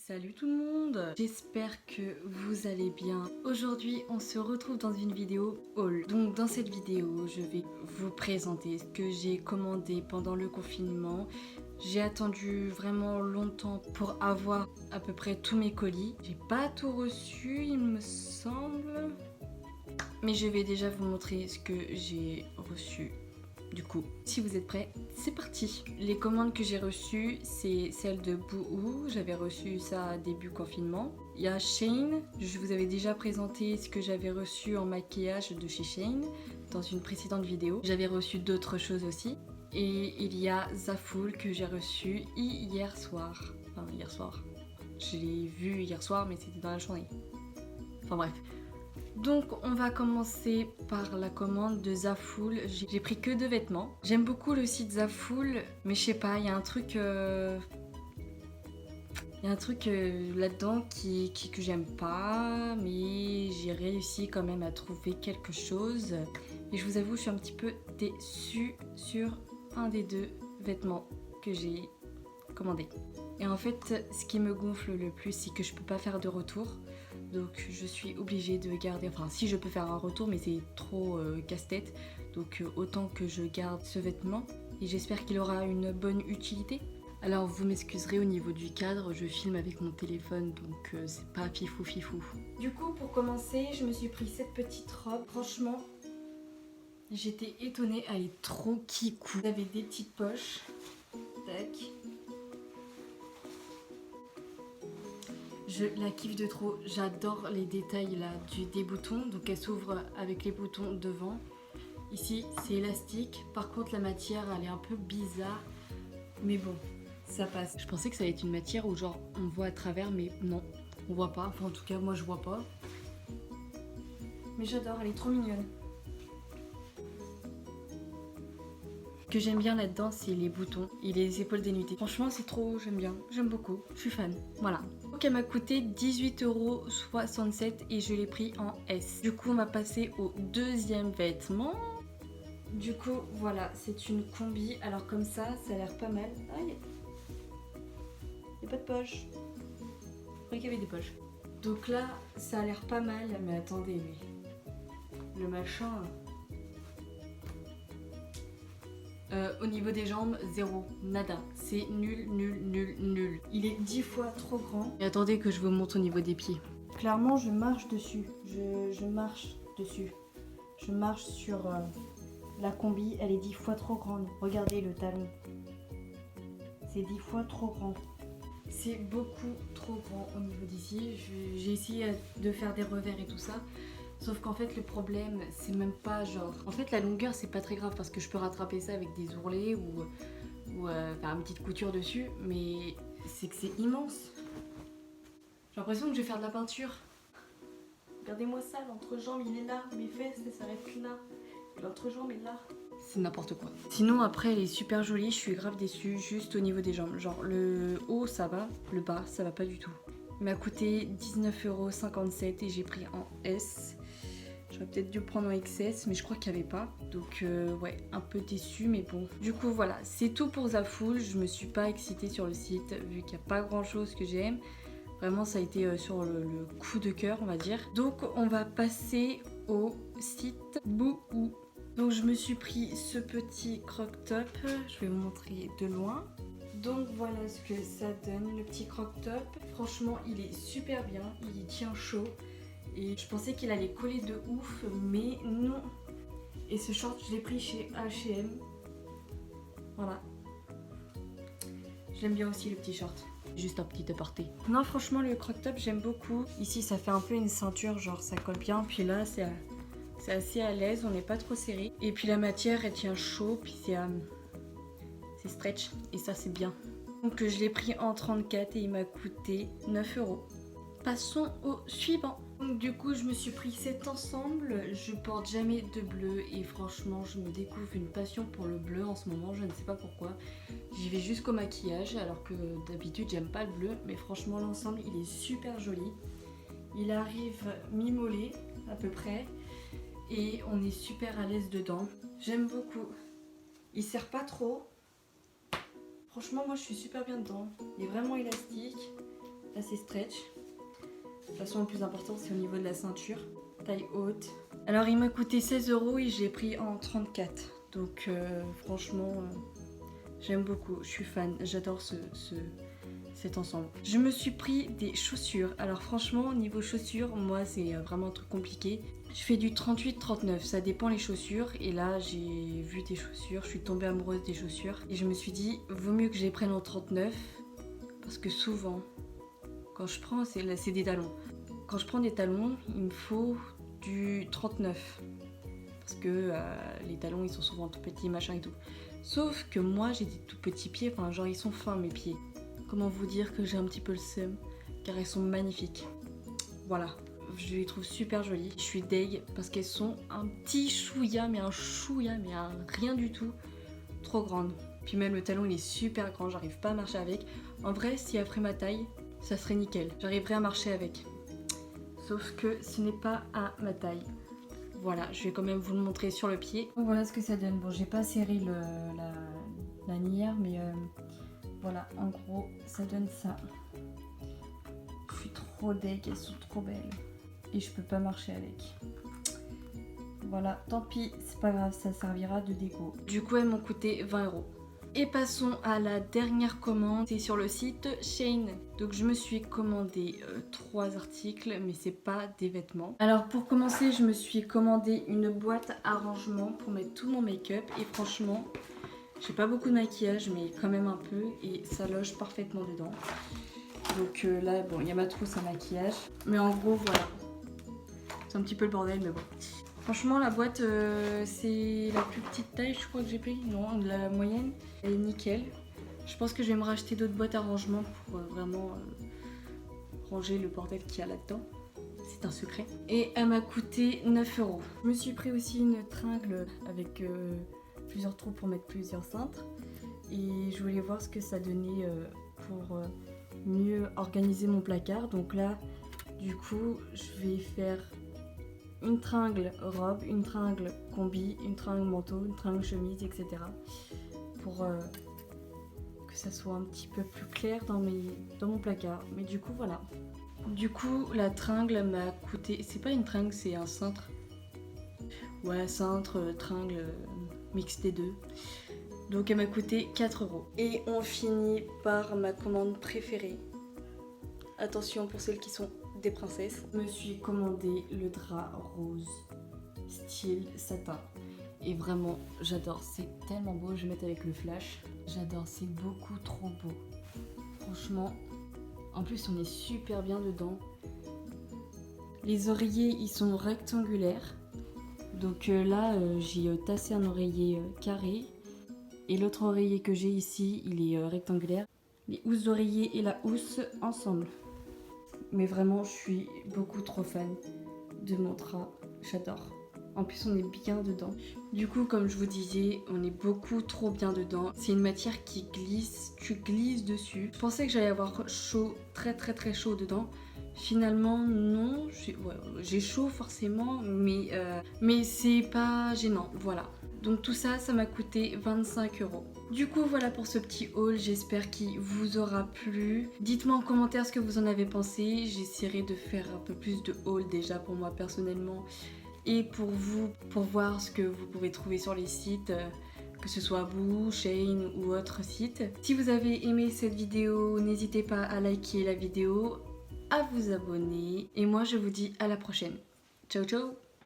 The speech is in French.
Salut tout le monde, j'espère que vous allez bien. Aujourd'hui on se retrouve dans une vidéo haul. Donc dans cette vidéo je vais vous présenter ce que j'ai commandé pendant le confinement. J'ai attendu vraiment longtemps pour avoir à peu près tous mes colis. J'ai pas tout reçu il me semble. Mais je vais déjà vous montrer ce que j'ai reçu. Du coup, si vous êtes prêts, c'est parti. Les commandes que j'ai reçues, c'est celle de Boohoo. J'avais reçu ça début confinement. Il y a Shein. Je vous avais déjà présenté ce que j'avais reçu en maquillage de chez Shein dans une précédente vidéo. J'avais reçu d'autres choses aussi. Et il y a Zaful que j'ai reçu hier soir. Enfin, hier soir. Je l'ai vu hier soir, mais c'était dans la journée. Enfin bref. Donc on va commencer par la commande de Zaful. J'ai pris que 2 vêtements. J'aime beaucoup le site Zaful, mais je sais pas, il y a un truc là-dedans que j'aime pas, mais j'ai réussi quand même à trouver quelque chose. Et je vous avoue, je suis un petit peu déçue sur un des 2 vêtements que j'ai commandé. Et en fait, ce qui me gonfle le plus, c'est que je peux pas faire de retour. Donc je suis obligée de garder, enfin si je peux faire un retour mais c'est trop casse-tête. Donc autant que je garde ce vêtement et j'espère qu'il aura une bonne utilité. Alors vous m'excuserez au niveau du cadre, je filme avec mon téléphone donc c'est pas fifou fifou. Du coup pour commencer je me suis pris cette petite robe. Franchement j'étais étonnée, elle est trop kikou. Vous avez des petites poches. Tac. Je la kiffe de trop, j'adore les détails là des boutons. Donc elle s'ouvre avec les boutons devant. Ici c'est élastique, par contre la matière elle est un peu bizarre. Mais bon, ça passe. Je pensais que ça allait être une matière où genre on voit à travers mais non, on voit pas. Enfin en tout cas moi je vois pas. Mais j'adore, elle est trop mignonne. Ce que j'aime bien là-dedans, c'est les boutons et les épaules dénudées. Franchement, c'est trop, j'aime bien, j'aime beaucoup, je suis fan. Voilà. Donc elle m'a coûté 18,67 € et je l'ai pris en S. Du coup, on va passer au deuxième vêtement. Du coup, voilà, c'est une combi. Alors comme ça a l'air pas mal. Ah, il n'y a pas de poche. Je croyais qu'il y avait des poches. Donc là, ça a l'air pas mal. Mais attendez, mais le machin... au niveau des jambes, zéro, nada. C'est nul, nul, nul, nul. Il est 10 fois trop grand. Et attendez que je vous montre au niveau des pieds. Clairement, je marche dessus. Je marche dessus. Je marche sur la combi. Elle est 10 fois trop grande. Regardez le talon. C'est 10 fois trop grand. C'est beaucoup trop grand au niveau d'ici. J'ai essayé de faire des revers et tout ça. Sauf qu'en fait le problème c'est même pas genre... En fait la longueur c'est pas très grave parce que je peux rattraper ça avec des ourlets ou faire une petite couture dessus. Mais c'est que c'est immense. J'ai l'impression que je vais faire de la peinture. Regardez-moi ça, l'entrejambe il est là. Mes fesses elles s'arrêtent là. L'entrejambe est là. C'est n'importe quoi. Sinon après elle est super jolie, je suis grave déçue juste au niveau des jambes. Genre le haut ça va, le bas ça va pas du tout. Il m'a coûté 19,57 € et j'ai pris en S. J'aurais peut-être dû prendre en XS mais je crois qu'il n'y avait pas. Donc ouais, un peu déçue mais bon. Du coup voilà, c'est tout pour Zaful. Je me suis pas excitée sur le site vu qu'il n'y a pas grand chose que j'aime. Vraiment ça a été sur le coup de cœur on va dire. Donc on va passer au site Boohoo. Donc je me suis pris ce petit croc top. Je vais vous montrer de loin. Donc voilà ce que ça donne, le petit croc top. Franchement il est super bien, il tient chaud. Et je pensais qu'il allait coller de ouf, mais non. Et ce short je l'ai pris chez H&M. Voilà. J'aime bien aussi le petit short. Juste un petit aparté. Non franchement le croc top j'aime beaucoup. Ici ça fait un peu une ceinture, genre ça colle bien. Puis là c'est assez à l'aise, on n'est pas trop serré. Et puis la matière elle tient chaud, puis c'est stretch et ça c'est bien. Donc je l'ai pris en 34 et il m'a coûté 9 €. Passons au suivant. Donc du coup je me suis pris cet ensemble. Je porte jamais de bleu et franchement je me découvre une passion pour le bleu en ce moment, je ne sais pas pourquoi. J'y vais jusqu'au maquillage alors que d'habitude j'aime pas le bleu, mais franchement l'ensemble il est super joli. Il arrive mi-mollet à peu près et on est super à l'aise dedans. J'aime beaucoup. Il serre pas trop. Franchement moi je suis super bien dedans. Il est vraiment élastique. assez stretch. De toute façon, le plus important, c'est au niveau de la ceinture. Taille haute. Alors, il m'a coûté 16 € et j'ai pris en 34. Donc, franchement, j'aime beaucoup. Je suis fan. J'adore cet ensemble. Je me suis pris des chaussures. Alors, franchement, niveau chaussures, moi, c'est vraiment un truc compliqué. Je fais du 38-39. Ça dépend les chaussures. Et là, j'ai vu des chaussures. Je suis tombée amoureuse des chaussures. Et je me suis dit, vaut mieux que je les prenne en 39. Parce que souvent, quand je prends, c'est des talons. Quand je prends des talons, il me faut du 39. Parce que les talons, ils sont souvent tout petits, machin et tout. Sauf que moi, j'ai des tout petits pieds. Enfin, genre, ils sont fins, mes pieds. Comment vous dire que j'ai un petit peu le seum, car elles sont magnifiques. Voilà, je les trouve super jolies. Je suis deg parce qu'elles sont un petit chouïa, mais un rien du tout. Trop grande. Puis même le talon, il est super grand, j'arrive pas à marcher avec. En vrai, si après ma taille, ça serait nickel. J'arriverais à marcher avec. Sauf que ce n'est pas à ma taille. Voilà, je vais quand même vous le montrer sur le pied. Donc voilà ce que ça donne. Bon, j'ai pas serré la lanière, mais voilà, en gros, ça donne ça. Je suis trop deg, elles sont trop belles. Et je peux pas marcher avec. Voilà, tant pis, c'est pas grave, ça servira de déco. Du coup, elles m'ont coûté 20 €. Et passons à la dernière commande, c'est sur le site Shein. Donc je me suis commandé 3 articles, mais c'est pas des vêtements. Alors pour commencer, je me suis commandé une boîte à rangement pour mettre tout mon make-up. Et franchement, j'ai pas beaucoup de maquillage, mais quand même un peu. Et ça loge parfaitement dedans. Donc là, bon, il y a ma trousse à maquillage. Mais en gros, voilà. C'est un petit peu le bordel, mais bon. Franchement, la boîte, c'est la plus petite taille, je crois que j'ai pris. Non, la moyenne, elle est nickel. Je pense que je vais me racheter d'autres boîtes à rangement pour vraiment ranger le bordel qu'il y a là-dedans. C'est un secret. Et elle m'a coûté 9 €. Je me suis pris aussi une tringle avec plusieurs trous pour mettre plusieurs cintres. Et je voulais voir ce que ça donnait pour mieux organiser mon placard. Donc là, du coup, je vais faire une tringle robe, une tringle combi, une tringle manteau, une tringle chemise, etc. Pour que ça soit un petit peu plus clair dans mon placard. Mais du coup, voilà. Du coup, la tringle m'a coûté... C'est pas une tringle, c'est un cintre. Ouais, cintre, tringle, mix des deux. Donc elle m'a coûté 4 €. Et on finit par ma commande préférée. Attention pour celles qui sont des princesses. Je me suis commandé le drap rose style satin et vraiment j'adore, c'est tellement beau. Je vais mettre avec le flash, j'adore, c'est beaucoup trop beau, franchement. En plus on est super bien dedans. Les oreillers ils sont rectangulaires, donc là j'ai tassé un oreiller carré et l'autre oreiller que j'ai ici il est rectangulaire. Les housses d'oreiller et la housse ensemble. Mais vraiment, je suis beaucoup trop fan de mon drap. J'adore. En plus, on est bien dedans. Du coup, comme je vous disais, on est beaucoup trop bien dedans. C'est une matière qui glisse. Tu glisses dessus. Je pensais que j'allais avoir chaud, très chaud dedans. Finalement, non. J'ai chaud forcément, mais c'est pas gênant. Voilà. Donc tout ça, ça m'a coûté 25 €. Du coup, voilà pour ce petit haul. J'espère qu'il vous aura plu. Dites-moi en commentaire ce que vous en avez pensé. J'essaierai de faire un peu plus de haul déjà pour moi personnellement. Et pour vous, pour voir ce que vous pouvez trouver sur les sites. Que ce soit Boo, Shein ou autre site. Si vous avez aimé cette vidéo, n'hésitez pas à liker la vidéo, à vous abonner. Et moi, je vous dis à la prochaine. Ciao, ciao!